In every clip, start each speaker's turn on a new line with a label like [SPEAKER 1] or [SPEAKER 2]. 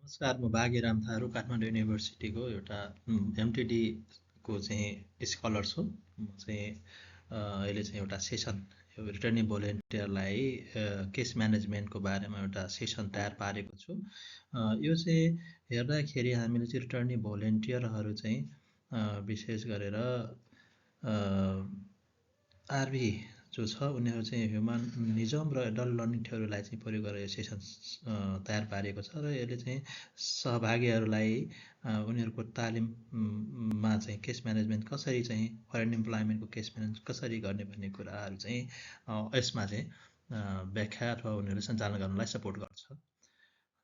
[SPEAKER 1] नमस्कार, म भाग्यराम थारू काठमाडौँ युनिभर्सिटीको एउटा एमटिडी को चाहिँ स्कलर छु। म चाहिँ अहिले चाहिँ एउटा सेसन रिटर्निङ भोलिन्टियरलाई केस म्यानेजमेन्टको बारेमा एउटा सेसन तयार पारेको छु। यो चाहिँ हेर्दाखेरि हामीले चाहिँ रिटर्निङ भोलिन्टियरहरू चाहिँ विशेष गरेर आरबी जो छ उनीहरू चाहिँ ह्युमनिजम र एडल्ट लर्निङ थ्योरीलाई चाहिँ प्रयोग गरेर यो सेसन तयार पारेको छ र यसले चाहिँ सहभागीहरूलाई उनीहरूको तालिममा चाहिँ केस म्यानेजमेन्ट कसरी चाहिँ फरेन इम्प्लोइमेन्टको केस म्यानेजमेन्ट कसरी गर्ने भन्ने कुराहरू चाहिँ यसमा चाहिँ व्याख्या अथवा उनीहरू सञ्चालन गर्नलाई सपोर्ट गर्छ।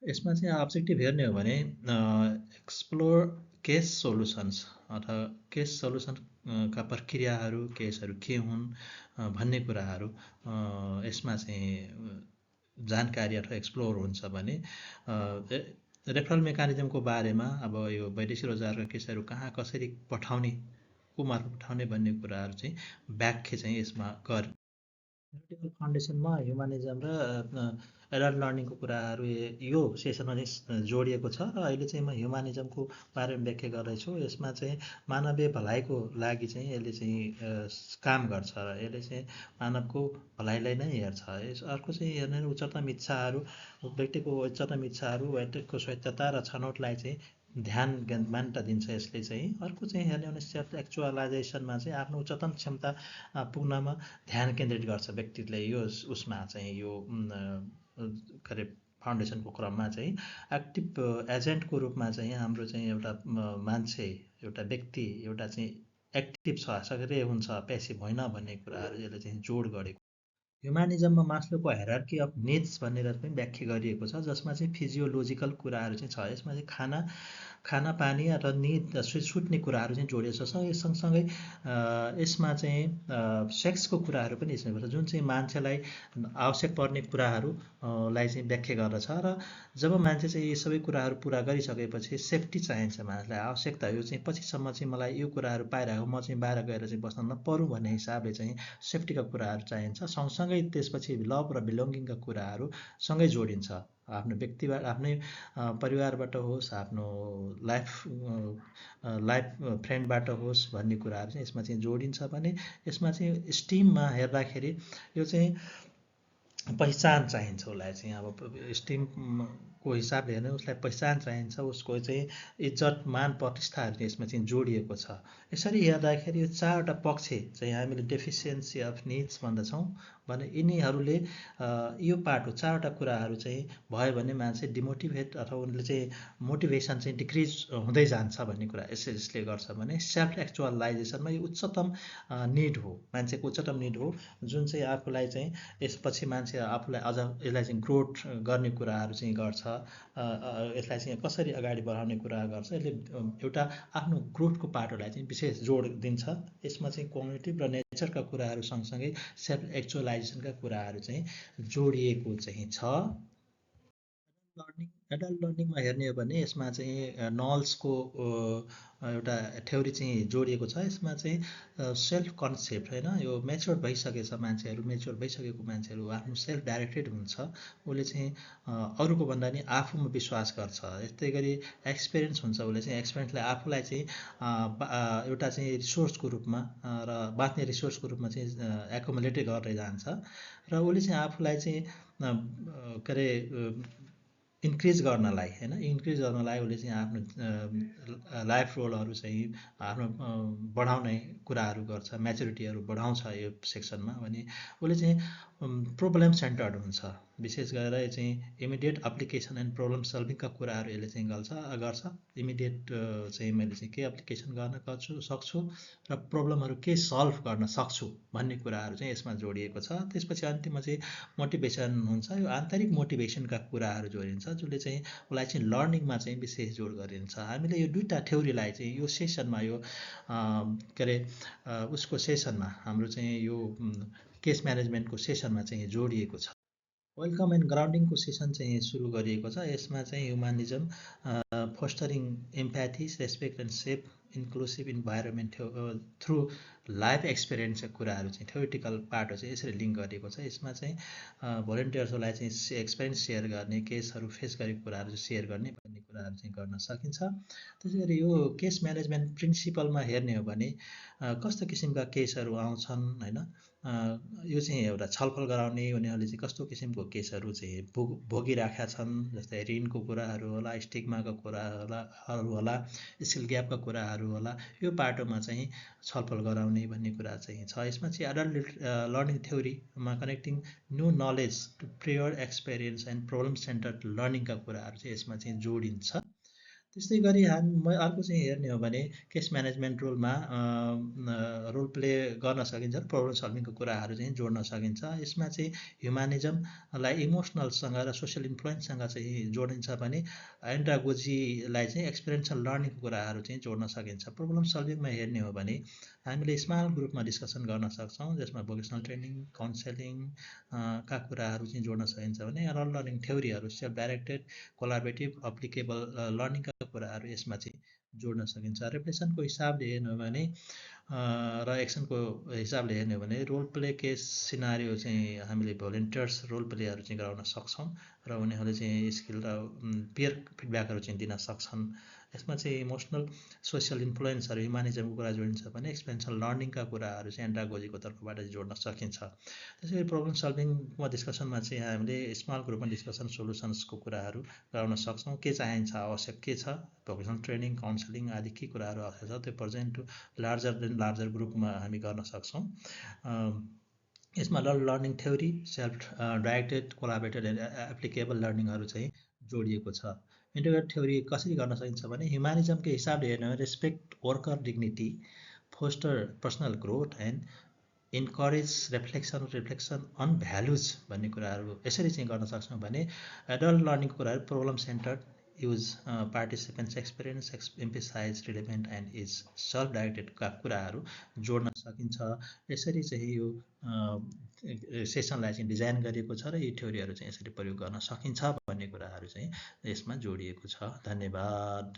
[SPEAKER 1] यसमा चाहिँ अब्जेक्टिभ हेर्ने हो भने एक्सप्लोर केस सोल्युसन्स अथवा केस सोल्युसनका प्रक्रियाहरू केसहरू के हुन् भन्ने कुराहरू यसमा चाहिँ जानकारी अथवा एक्सप्लोर हुन्छ भने रेफरल मेकानिजमको बारेमा अब यो वैदेशिक रोजगारका केसहरू कहाँ कसरी पठाउने को मार्फत पठाउने भन्ने कुराहरू चाहिँ व्याख्या चाहिँ यसमा च्यारिटेबल फाउन्डेसनमा ह्युमनिजम र एडल्ट लर्निङको कुराहरू यो सेसनमा चाहिँ जोडिएको छ र अहिले चाहिँ म ह्युमनिजमको बारेमा व्याख्या गर्दैछु। यसमा चाहिँ मानवीय भलाइको लागि चाहिँ यसले चाहिँ काम गर्छ र यसले चाहिँ मानवको भलाइलाई नै हेर्छ। अर्को चाहिँ हेर्ने उच्चतम इच्छाहरू व्यक्तिको उच्चतम इच्छाहरू व्यक्तिको स्वायत्तता र छनौटलाई चाहिँ ध्यान मान्यता दिन्छ यसले चाहिँ। अर्को चाहिँ हेर्ने हो भने सेल्फ एक्चुअलाइजेसनमा चाहिँ आफ्नो उच्चतम क्षमता पुग्नमा ध्यान केन्द्रित गर्छ व्यक्तिले। यो उसमा चाहिँ यो के अरे फाउन्डेसनको क्रममा चाहिँ एक्टिभ एजेन्टको रूपमा चाहिँ हाम्रो चाहिँ एउटा मान्छे एउटा व्यक्ति एउटा चाहिँ एक्टिभ छ सक्रिय हुन्छ पेसिभ होइन भन्ने कुराहरू यसले चाहिँ जोड गरेको। ह्युमनिजममा मास्लोको हायरार्की अफ निड्स भनेर पनि व्याख्या गरिएको छ जसमा चाहिँ फिजियोलोजिकल कुराहरू चाहिँ छ। यसमा चाहिँ खाना पानी अथवा निद सुत्ने कुराहरू चाहिँ जोडिएको छ। सँगसँगै यसमा चाहिँ सेक्सको कुराहरू पनि यसमा छ जुन चाहिँ मान्छेलाई आवश्यक पर्ने कुराहरू लाई चाहिँ व्याख्या गर्दछ र जब मान्छे चाहिँ यी सबै कुराहरू पुरा गरिसकेपछि सेफ्टी चाहिन्छ मान्छेलाई आवश्यकता यो चाहिँ पछिसम्म चाहिँ मलाई यो कुराहरू पाइरहेको म चाहिँ बाहिर गएर चाहिँ बस्न नपरौँ भन्ने हिसाबले चाहिँ सेफ्टीका कुराहरू चाहिन्छ। सँगसँगै त्यसपछि लभ र बिलोङ्गिङका कुराहरू सँगै जोडिन्छ। आफ्नो व्यक्तिबाट आफ्नै परिवारबाट होस् आफ्नो लाइफ फ्रेन्डबाट होस् भन्ने कुराहरू चाहिँ यसमा चाहिँ जोडिन्छ भने यसमा चाहिँ स्टिममा हेर्दाखेरि यो चाहिँ पहिचान चाहिन्छ उसलाई चाहिँ अब स्टिमको हिसाबले हेर्ने उसलाई पहिचान चाहिन्छ उसको चाहिँ इज्जत मान प्रतिष्ठाहरू यसमा चाहिँ जोडिएको छ। यसरी हेर्दाखेरि यो चारवटा पक्ष चाहिँ हामीले डेफिसियन्सी अफ निड्स भन्दछौँ भने यिनीहरूले यो पाटो चारवटा कुराहरू चाहिँ भयो भने मान्छे डिमोटिभेट अथवा उनले चाहिँ मोटिभेसन चाहिँ डिक्रिज हुँदै जान्छ भन्ने कुरा यसले गर्छ भने सेल्फ एक्चुअलाइजेसनमा यो उच्चतम निड हो मान्छेको उच्चतम निड हो जुन चाहिँ आफूलाई चाहिँ यसपछि मान्छे आफूलाई अझ यसलाई चाहिँ ग्रोथ गर्ने कुराहरू चाहिँ गर्छ। यसलाई चाहिँ कसरी अगाडि बढाउने कुरा गर्छ यसले एउटा आफ्नो ग्रोथको पाटोलाई चाहिँ विशेष जोड दिन्छ। यसमा चाहिँ कम्युनिटिभ र नेचरका कुराहरू सँगसँगै सेल्फ एक्चुअलाइजेसनका कुराहरू चाहिँ जोडिएको चाहिँ छ। एडल्ट लर्निङमा हेर्ने हो भने यसमा चाहिँ नल्सको एउटा थ्योरी चाहिँ जोडिएको छ। यसमा चाहिँ सेल्फ कन्सेप्ट होइन यो मेच्योर भइसकेछ मान्छेहरू मेच्योर भइसकेको मान्छेहरू आफ्नो सेल्फ डाइरेक्टेड हुन्छ उसले चाहिँ अरूको भन्दा नि आफूमा विश्वास गर्छ। यस्तै गरी एक्सपिरियन्स हुन्छ उसले चाहिँ एक्सपिरियन्सलाई आफूलाई चाहिँ एउटा चाहिँ रिसोर्सको रूपमा र बाँच्ने रिसोर्सको रूपमा चाहिँ एकोमुलेटेड गर्दै जान्छ र उसले चाहिँ आफूलाई चाहिँ के अरे इन्क्रिज गर्नलाई होइन इन्क्रिज गर्नलाई उसले चाहिँ आफ्नो लाइफ रोलहरू चाहिँ आफ्नो बढाउने कुराहरू गर्छ म्याच्युरिटीहरू बढाउँछ यो सेक्सनमा भने उसले चाहिँ प्रब्लम सेन्टर्ड हुन्छ। विशेष गरेर चाहिँ इमिडिएट एप्लिकेसन एन्ड प्रब्लम सल्भिङका कुराहरू यसले चाहिँ गर्छ। इमिडिएट चाहिँ मैले चाहिँ के एप्लिकेसन गर्न सक्छु र प्रब्लमहरू के सल्भ गर्न सक्छु भन्ने कुराहरू चाहिँ यसमा जोडिएको छ। त्यसपछि अन्तिममा चाहिँ मोटिभेसन हुन्छ। यो आन्तरिक मोटिभेसनका कुराहरू जोडिन्छ जसले चाहिँ उसलाई चाहिँ लर्निङमा चाहिँ विशेष जोड गरिन्छ। हामीले यो दुईवटा थ्योरीलाई चाहिँ यो सेसनमा यो के अरे उसको सेसनमा हाम्रो चाहिँ यो केस म्यानेजमेन्टको सेसनमा चाहिँ जोडिएको छ। वेलकम एन्ड ग्राउन्डिङको सेसन चाहिँ सुरु गरिएको छ। यसमा चाहिँ humanism fostering empathy respect and safe inclusive environment through life एक्सपिरियन्सका कुराहरू चाहिँ थ्योरिटिकल पार्टहरू चाहिँ यसरी लिङ्क गरिएको छ। यसमा चाहिँ भोलिन्टियर्सहरूलाई चाहिँ एक्सपिरियन्स सेयर गर्ने, केसहरू फेस गरेको कुराहरू चाहिँ सेयर गर्ने भन्ने कुराहरू चाहिँ गर्न सकिन्छ। त्यसै गरी यो केस म्यानेजमेन्ट प्रिन्सिपलमा हेर्ने हो भने कस्तो किसिमका केसहरू आउँछन् होइन, यो चाहिँ एउटा छलफल गराउने, उनीहरूले चाहिँ कस्तो किसिमको केसहरू चाहिँ भोगिराखेका छन्, जस्तै ऋणको कुराहरू होला, स्टिग्माको कुराहरू होला, स्किल ग्यापका कुराहरू होला, यो पाटोमा चाहिँ छलफल गराउने भन्ने कुरा चाहिँ छ। यसमा चाहिँ एडल्ट लर्निङ थ्योरीमा connecting new knowledge to prior experience and problem centred लर्निङका कुराहरू चाहिँ यसमा चाहिँ जोडिन्छ। त्यस्तै गरी अर्को चाहिँ हेर्ने हो भने केस म्यानेजमेन्ट रोल प्ले गर्न सकिन्छ र प्रब्लम सल्भिङको कुराहरू चाहिँ जोड्न सकिन्छ। यसमा चाहिँ ह्युमानिजमलाई इमोसनलसँग र सोसियल इन्फ्लुएन्ससँग चाहिँ जोडिन्छ भने एन्ड्रागोजीलाई चाहिँ एक्सपिरियन्सल लर्निङको कुराहरू चाहिँ जोड्न सकिन्छ। प्रब्लम सल्भिङमा हेर्ने हो भने हामीले स्मल ग्रुपमा डिस्कसन गर्न सक्छौँ, जसमा भोकेसनल ट्रेनिङ, काउन्सेलिङ का कुराहरू चाहिँ जोड्न सकिन्छ भने एडल्ट लर्निङ थ्योरीहरू सेल्फ डाइरेक्टेड, कोलाबरेटिभ, अप्लिकेबल लर्निङका कुराहरू यसमा चाहिँ जोड्न सकिन्छ। रिफ्लेक्सनको हिसाबले हेर्नु हो भने र एक्सनको हिसाबले हेर्ने हो भने रोल प्ले केस सिनारियो चाहिँ हामीले भोलिन्टियर्स रोल प्लेहरू चाहिँ गराउन सक्छौँ र उनीहरूले चाहिँ स्किल र पियर फिडब्याकहरू चाहिँ दिन सक्छन्। यसमा चाहिँ इमोसनल सोसियल इन्फ्लुएन्सहरू ह्युमानिजमको कुरा जोडिन्छ भने एक्सपिरियन्सल लर्निङका कुराहरू चाहिँ एन्ड्रागोजीको तर्फबाट जोड्न सकिन्छ। त्यसै गरी प्रब्लम सल्भिङमा डिस्कसनमा चाहिँ हामीले स्मल ग्रुपमा डिस्कसन सोल्युसन्सको कुराहरू गराउन सक्छौँ। के चाहिन्छ, आवश्यक के छ, भोकेसनल ट्रेनिङ, काउन्सिलिङ आदि के कुराहरू आवश्यक छ, त्यो प्रेजेन्ट टु लार्जर ग्रुपमा हामी गर्न सक्छौँ। यसमा learning theory, self directed, collaborated and applicable लर्निङहरू चाहिँ जोडिएको छ। इन्टिग्रेटेड थ्योरी कसरी गर्न सकिन्छ भने ह्युमानिजमको हिसाबले हेर्ने हो भने respect worker dignity, foster personal growth and encourage reflection on values भन्ने कुराहरू यसरी चाहिँ गर्न सक्छौँ भने एडल्ट लर्निङको कुराहरू problem centred use, participants experience, emphasise, relevant and is self डाइरेक्टेडका कुराहरू जोड्न सकिन्छ। यसरी चाहिँ यो सेसनलाई चाहिँ डिजाइन गरिएको छ र यी थ्योरीहरू चाहिँ यसरी प्रयोग गर्न सकिन्छ भन्ने कुराहरू चाहिँ यसमा जोडिएको छ। धन्यवाद।